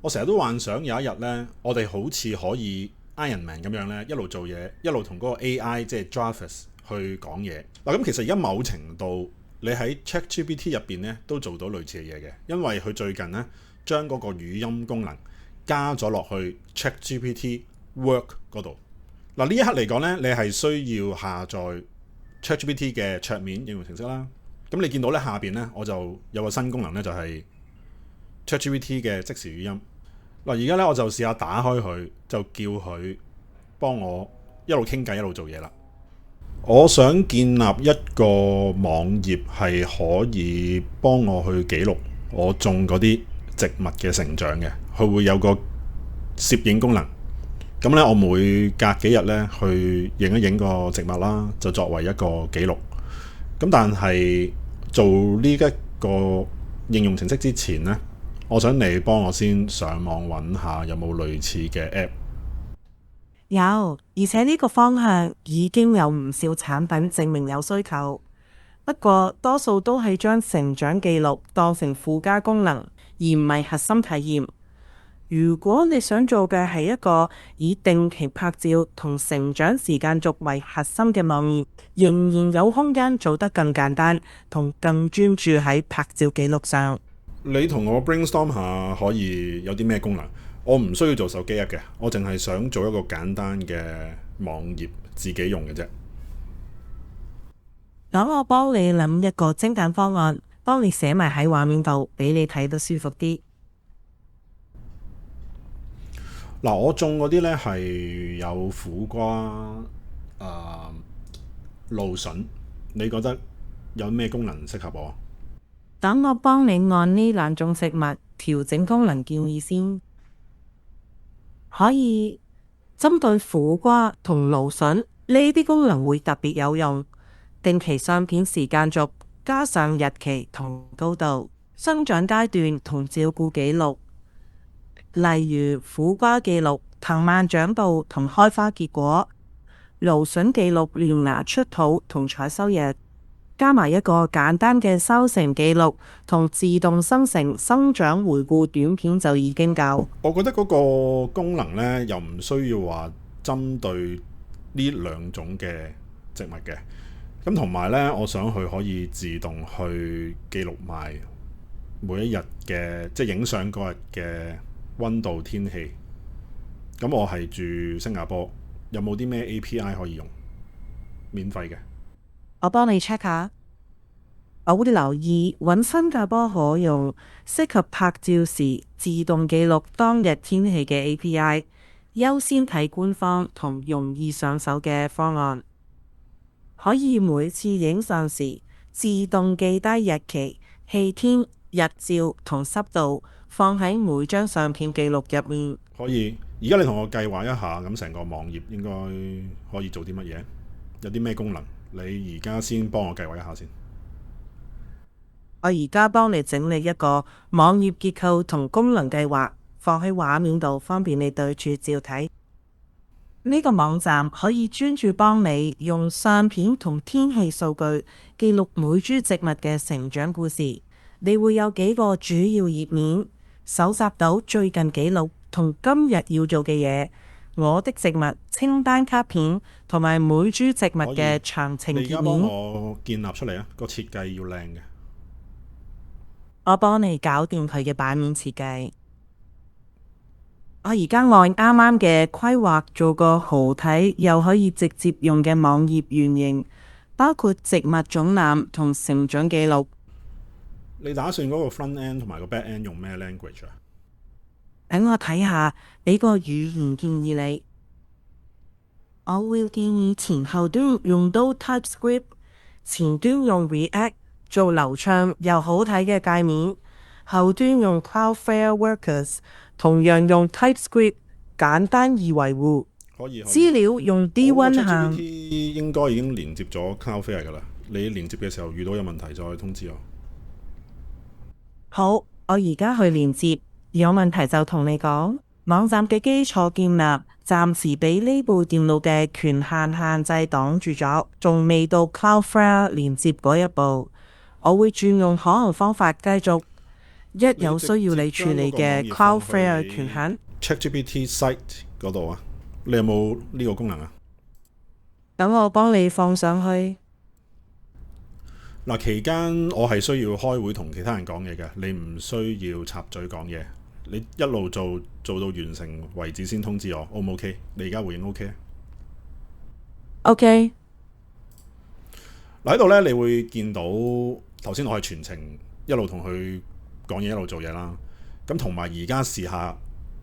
我成日都幻想有一日呢，我哋好似可以 Iron Man 咁樣呢，一路做嘢，一路同嗰個 AI 即係 Jarvis 去講嘢。嗱，咁其實而家某程度你喺 ChatGPT 入邊呢都做到類似嘅嘢嘅，因為佢最近呢將嗰個語音功能加咗落去 ChatGPT Work 嗰度。嗱，呢一刻嚟講呢，你係需要下載 ChatGPT 嘅桌面應用程式啦。咁你見到呢下邊呢，我就有個新功能呢，就係 ChatGPT 嘅即時語音。嗱，而家咧我就試下打開佢，就叫佢幫我一路傾偈一路做嘢啦。我想建立一個網頁係可以幫我去記錄我種嗰啲植物嘅成長嘅，佢會有個攝影功能。咁咧，我每隔幾日咧去影一影個植物啦，就作為一個記錄。咁但係做呢一個應用程式之前呢，我想你幫我先上網揾下有冇類似嘅 app。有，而且呢個方向已經有唔少產品證明有需求。不過多數都係將成長記錄當成附加功能，而唔係核心體驗。如果你想做嘅係一個以定期拍照同成長時間軸為核心嘅網頁，仍然有空間做得更簡單，同更專注喺拍照記錄上。你同我 brainstorm 下可以有啲咩功能？我唔需要做手機 app 嘅，我淨係想做一個簡單嘅網頁自己用嘅啫。等我幫你諗一個精簡方案，幫你寫埋喺畫面度，俾你睇得舒服啲。嗱，我種嗰啲呢係有苦瓜、啊、蘆筍，你覺得有咩功能適合我？等我幫你按呢兩種食物調整功能建議先。可以針對苦瓜同蘆筍呢啲功能會特別有用。定期相片時間軸，加上日期同高度、生長階段同照顧記錄，例如苦瓜記錄藤蔓長度同開花結果，蘆筍記錄連芽出土同採收日，加埋一個簡單嘅收成記錄同自動生成生長回顧短片就已經夠。我覺得嗰個功能呢，又唔需要話針對呢兩種嘅植物嘅。咁同埋呢，我想佢可以自動去記錄埋每一日嘅，即係影相嗰日嘅溫度天氣。咁我係住新加坡，有冇啲咩 API 可以用？免費嘅。我幫你 check 下。我會留意揾新加坡可用、適合拍照時自動記錄當日天氣嘅 API，優先睇官方同容易上手嘅方案。可以每次影相時自動記低日期、氣天、日照同濕度，放喺每張相片記錄入面。可以。而家你同我計劃一下，咁成個網頁應該可以做啲乜嘢？有啲咩功能？你而家先幫我計劃一下先。我而家幫你整理一個網頁結構同功能計劃，放喺畫面度，方便你對住照睇。呢個網站可以專注幫你用相片同天氣數據記錄每株植物嘅成長故事。你會有幾個主要頁面，搜集到最近記錄同今日要做嘅嘢。我的植物清單卡片同埋每株植物嘅詳情你而家幫頁面。我建立出嚟啊！個設計要靚嘅。我幫你搞掂佢嘅版面設計。我而家按啱啱嘅規劃做個好睇又可以直接用嘅網頁原型，包括植物總覽同成長記錄。你打算嗰個 front end 同埋個 back end 用咩 language 啊？等我睇下，俾個語言建議你。我會建議前後端用到 TypeScript，前端用 React 做流暢又好睇嘅界面，後端用 Cloudflare Workers， 同樣用 TypeScript， 簡單易維護。可以。資料用 D1 行。ChatGPT 應該已經連接咗 Cloudflare 㗎啦。你連接嘅時候遇到有問題再通知我。好，我而家去連接，有問題就同你講。網站嘅基礎建立暫時俾呢部電腦嘅權限限制擋住咗，仲未到 Cloudflare 連接嗰一步。我會轉用可行方法繼續。一有需要你處理嘅 Cloudflare 權限。ChatGPT Site 嗰度啊，你有冇呢個功能啊？等我幫你放上去。嗱，期間我係需要開會同其他人講嘢嘅，你唔需要插嘴講嘢，你一路做到完成為止先通知我 ，O 唔 OK？你而家回應 OK？ OK。嗱，喺度呢，你會見到頭先我係全程一路同佢講嘢，一路做嘢啦。咁同埋而家試下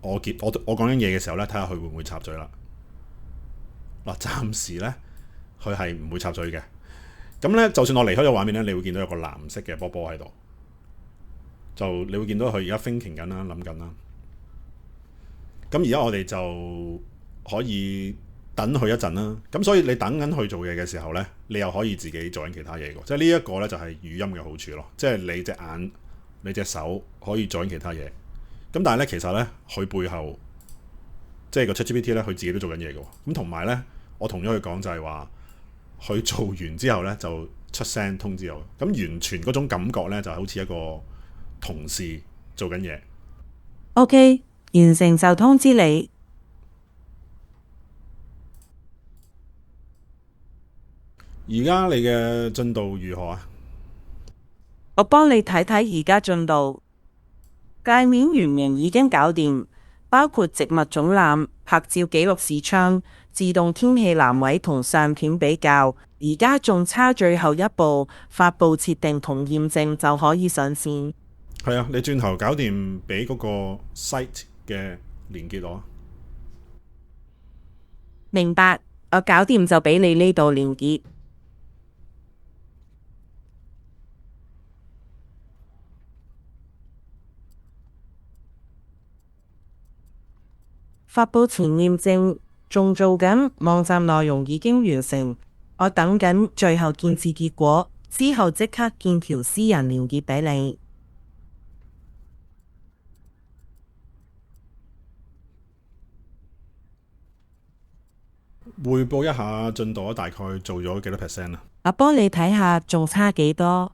我講緊嘢嘅時候呢，睇下佢會唔會插嘴啦。嗱，暫時呢，佢係唔會插嘴嘅。咁呢，就算我離開咗畫面呢，你會見到有個藍色嘅波波喺度，就你會見到佢而家 thinking 緊啦，諗緊啦。咁而家我哋就可以等佢一陣啦。咁所以你等緊佢做嘢嘅時候呢，你又可以自己做緊其他嘢嘅。即係呢一個呢，就係語音嘅好處咯。即係你隻眼、你隻手可以做緊其他嘢。咁但係呢，其實呢，佢背後即係個 ChatGPT 呢，佢自己都做緊嘢嘅。咁同埋呢，我同咗佢講就係話，佢做完之後呢，就出聲通知我。咁完全嗰種感覺呢，就好似一個同事做緊嘢。OK， 完成就通知你。而家你嘅進度如何啊？我幫你睇睇而家進度。界面原名已經搞掂，包括植物總覽、拍照記錄視窗、自動天氣欄位同相片比較。而家仲差最後一步，發布設定同驗證就可以上線。係啊，你轉頭搞掂俾嗰個 site 嘅連結我。明白，我搞掂就俾你呢度連結。發布前驗證，仲做緊，網站內容已經完成，我等緊最後建設結果，之後即刻建條私人連結俾你。匯報一下進度，大概做咗幾多 percent 啊？我幫你睇下仲差幾多，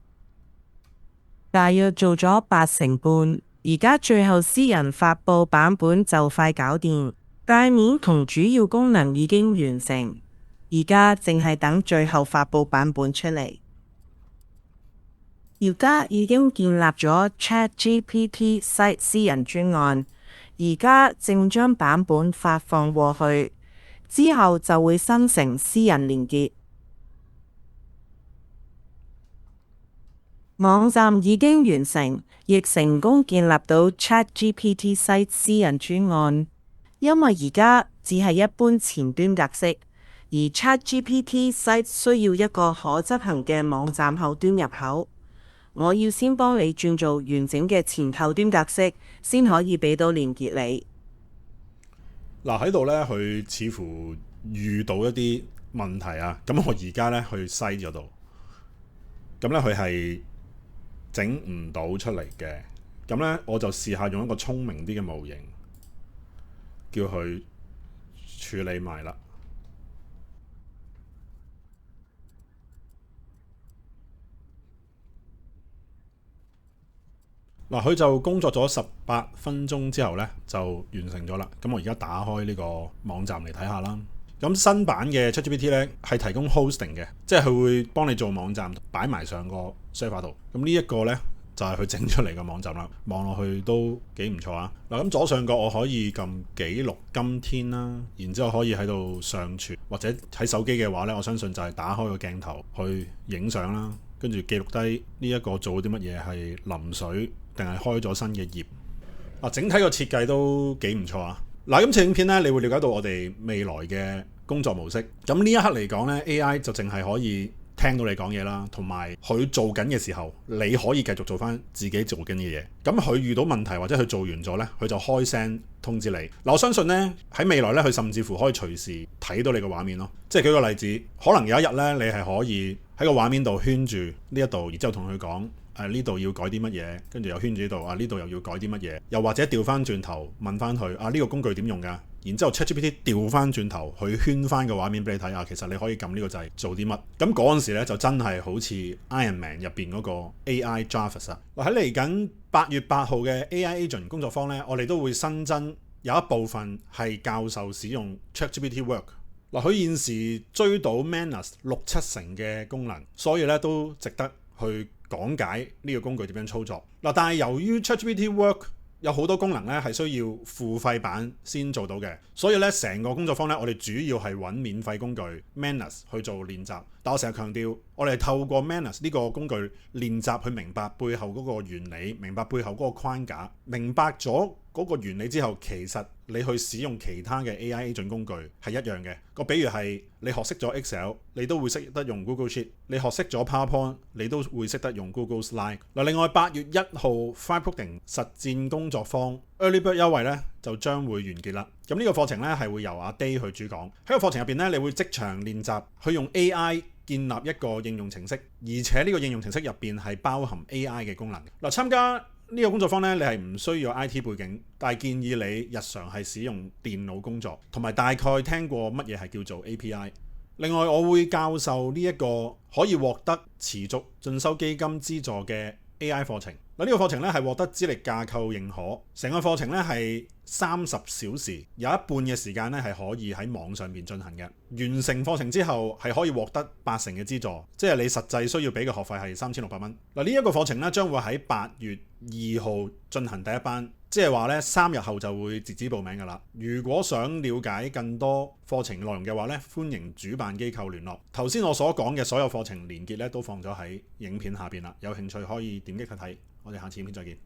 大約做咗80%，而家最後私人發布版本就快搞掂，界面同主要功能已經完成，而家淨係等最後發布版本出嚟。而家已經建立咗 ChatGPT Site 私人專案，而家正將版本發放過去，之後就會生成私人連結。網站已經完成，亦成功建立到 ChatGPT Site 私人專案。因為而家只係一般前端格式，而 ChatGPT Site 需要一個可執行嘅網站後端入口。我要先幫你轉做完整嘅前後端格式，先可以俾到連結你。嗱，喺度呢，佢似乎遇到一啲問題啊。咁我而家呢，去西嗰度，咁呢，佢係整唔到出嚟嘅。咁呢，我就試下用一個聰明啲嘅模型，叫佢處理埋啦。嗱，佢就工作咗18分鐘之後呢，就完成咗啦。咁我而家打開呢個網站嚟睇下啦。咁新版嘅 ChatGPT 呢，係提供 hosting 嘅，即係佢會幫你做網站擺埋上個 server 度。咁呢一個呢，就係佢整出嚟嘅網站啦。望落去都幾唔錯啊。嗱，咁左上角我可以撳記錄今天啦，然之後可以喺度上傳，或者喺手機嘅話呢，我相信就係打開個鏡頭去影相啦，跟住記錄低呢一個做啲乜嘢，係淋水定係開咗新嘅頁。整體個設計都幾唔錯啊。嗱，今次影片呢，你會了解到我哋未來嘅工作模式。咁呢一刻嚟講呢， AI 就淨係可以聽到你講嘢啦，同埋佢做緊嘅時候，你可以繼續做翻自己做緊嘅嘢。咁佢遇到問題或者佢做完咗呢，佢就開聲通知你。嗱，我相信呢，喺未來呢，佢甚至乎可以隨時睇到你個畫面咯。即係舉個例子，可能有一日呢，你係可以喺個畫面度圈住呢一度，然之後同佢講呢度要改啲乜嘢，跟住又圈住呢度呢度又要改啲乜嘢，又或者調翻轉頭問翻佢呢個工具點用㗎，然之後 ChatGPT 調翻轉頭去圈翻個畫面俾你睇啊，其實你可以撳呢個掣做啲乜。咁嗰陣時咧就真係好似 Iron Man 入邊嗰個 AI Jarvis 啊。喺嚟緊8月8號嘅 AI Agent 工作坊咧，我哋都會新增有一部分係教授使用 ChatGPT Work。佢現時追到 Manus 6-7成嘅功能，所以咧都值得去講解呢個工具點樣操作。但係由於 ChatGPT Work 有好多功能咧係需要付費版先做到嘅，所以咧成個工作坊咧我哋主要係揾免費工具 Manus 去做練習。但我成日強調，我哋係透過 Manus 呢個工具練習去明白背後嗰個原理，明白背後嗰個框架，明白咗嗰個原理之後，其實你去使用其他嘅 AI agent 工具係一樣嘅。個比如係你學識咗 Excel， 你都會識得用 Google Sheet； 你學識咗 PowerPoint， 你都會識得用 Google Slide。另外8月1號 Vibe Coding 實戰工作坊 Early Bird 優惠咧就將會完結啦。咁呢個課程咧係會由阿 Day 去主講。喺個課程入邊咧，你會即場練習去用 AI 建立一個應用程式，而且呢個應用程式入邊係包含 AI 嘅功能。參加呢個工作坊咧，你係唔需要 IT 背景，但係建議你日常係使用電腦工作，同埋大概聽過乜嘢係叫做 API。另外，我會教授呢一個可以獲得持續進修基金資助嘅 AI 課程。呢個課程咧係獲得資歷架構認可，成個課程咧係30小時，有一半嘅時間咧係可以喺網上邊進行嘅。完成課程之後係可以獲得80%嘅資助，即係你實際需要俾嘅學費係3600蚊。呢一個課程咧將會喺8月2號進行第一班，即係話咧3日後就會截止報名㗎啦。如果想了解更多課程內容嘅話咧，歡迎主辦機構聯絡。頭先我所講嘅所有課程連結咧都放咗喺影片下邊啦，有興趣可以點擊去睇。我哋下次影片再見。